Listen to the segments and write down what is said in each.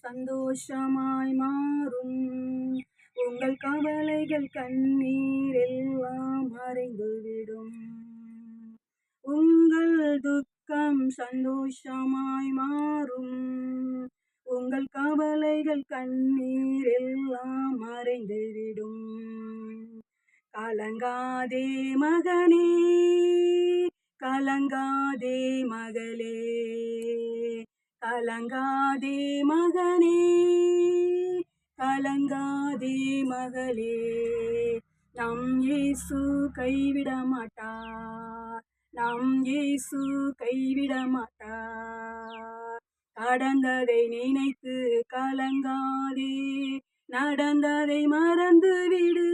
சந்தோஷமாய் மாறும். உங்கள் கவலைகள் கண்ணீர் எல்லாம் மறைந்துவிடும். உங்கள் துக்கம் சந்தோஷமாய் மாறும். உங்கள் கவலைகள் கண்ணீர் எல்லாம் மறைந்துவிடும். கலங்காதே மகனே, கலங்காதே மகளே, கலங்காதே மகனே, கலங்காதே மகளே. நம் இயேசு கைவிட மாட்டார், நம் இயேசு கைவிட மாட்டார். கடந்ததை நினைத்து கலங்காதே, நடந்ததை மறந்துவிடு.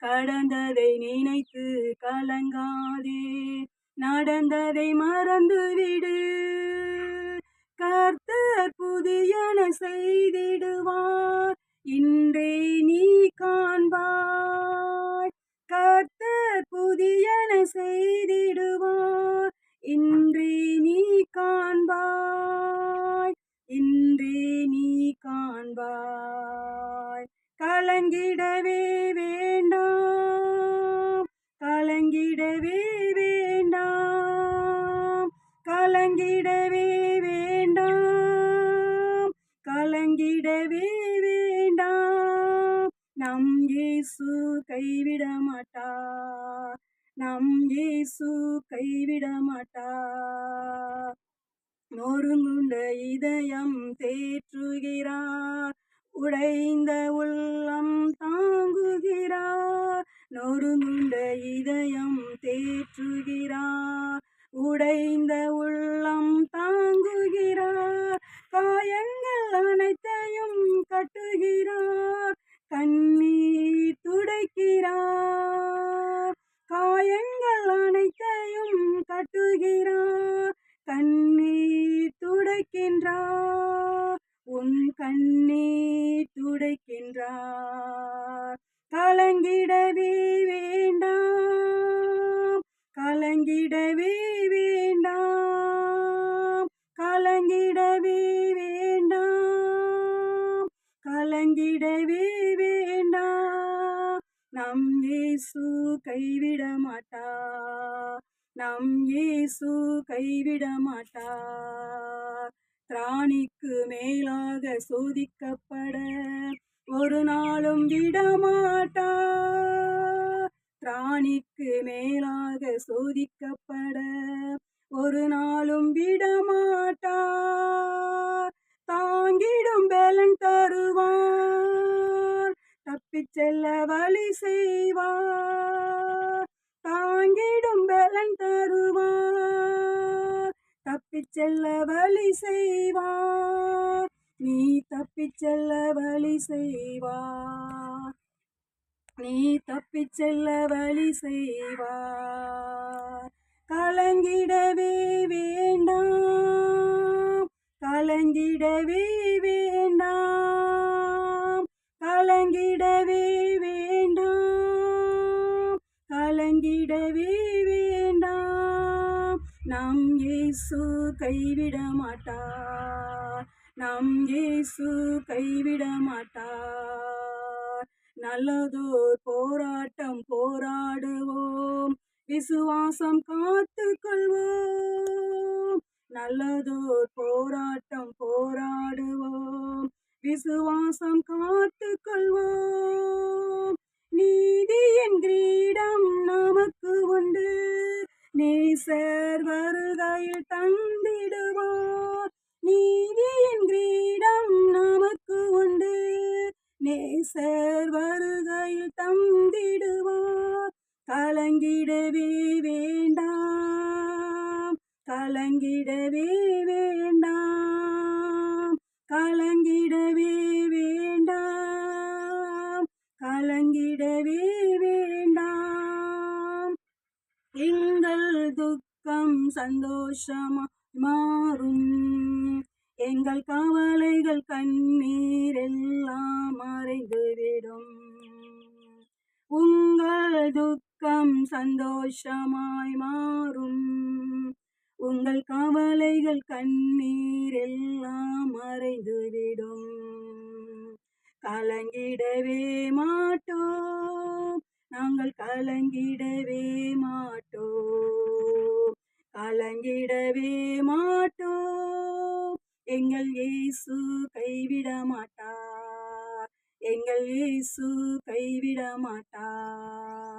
கடந்ததை நினைத்து கலங்காதே, நடந்ததை மறந்துவிடு. கர்த்தர் புதியன செய்திடுவார், இன்றே நீ காண்பாய். கர்த்தர் புதியன செய்திடுவார், இன்றே நீ காண்பாய், இன்றே நீ காண்பாய். கலங்கிடவே வேண்டாம், கலங்கிடவே வேண்டாம், கலங்கிடவே வேண்டாம், கலங்கிடவே வேண்டாம். நம் இயேசு கைவிட மாட்டார், நம் இயேசு கைவிட மாட்டார். நொறுங்குண்ட இதயம் தேற்றுகிறார், உடைந்த உள்ளம் தாங்குகிறார். நொறுங்குண்ட இதயம் தேற்றுகிறார், உடைந்த உள்ளம் தாங்குகிறார். காயங்கள் அனைத்தையும் கட்டுகிறார், கண்ணீர் துடைக்கிறார். காயங்கள் அனைத்தையும் கட்டுகிறார், கண்ணீர் துடைக்கின்றார், உன் கண்ணீர் துடைக்கின்றார். கலங்கிடவே வேண்டாம், கலங்கிடவே வேண்டாம், கலங்கிடவே வேண்டாம், கலங்கிடவே வேண்டாம். நம் இயேசு கைவிட மாட்டார், நம் இயேசு கைவிட மாட்டார். திராணிக்கு மேலாக சோதிக்கப்பட ஒரு நாளும் விடமாட்டார். திராணிக்கு மேலாக சோதிக்கப்பட ஒரு நாளும் விடமாட்டார். தாங்கிடும் பலன் தருவார், தப்பிச் செல்ல வழி செய்வார். தாங்கிடும் பலன் தருவார், தப்பிச் செல்ல வழி செய்வார். நீ தப்பிச் செல்ல வழி செய்வார், நீ தப்பிச் செல்ல வழி செய்வார். கலங்கிடவே வேண்டாம், கலங்கிடவே வேண்டாம், கலங்கிடவே வேண்டாம், கலங்கிடவே வேண்டாம். நம் இயேசு கைவிட மாட்டார், நம் இயேசு கைவிட மாட்டார். நல்லதோர் போராட்டம் போராடுவோம், விசுவாசம் காத்துக்கொள்வோம். நல்லதோர் போராட்டம் போராடுவோம், விசுவாசம் காத்துக்கொள்வோம். நீதியின் கிரீடம் நமக்கு உண்டு, நேசர் வருகையில் தந்திடுவார். நீதியின் கிரீடம் நமக்கு உண்டு, நேசர் வருகையில் தந்திடுவார். கலங்கிடவே வேண்டாம், கலங்கிடவே வேண்டாம், கலங்கிடவே வேண்டாம், கலங்கிடவே வேண்டாம். எங்கள் துக்கம் சந்தோஷமா மாறும், எங்கள் கவலைகள் கண்ணீர் எல்லாம் மறைந்துவிடும். உங்கள் துக்கம் சந்தோஷமாய் மாறும், உங்கள் கவலைகள் கண்ணீர் எல்லாம் மறைந்து கலங்கிடவே மாட்டோம், நாங்கள் கலங்கிடவே மாட்டோம், கலங்கிடவே மாட்டோம். எங்கள் இயேசு கைவிட மாட்டார், எங்கள் இயேசு கைவிட மாட்டார்.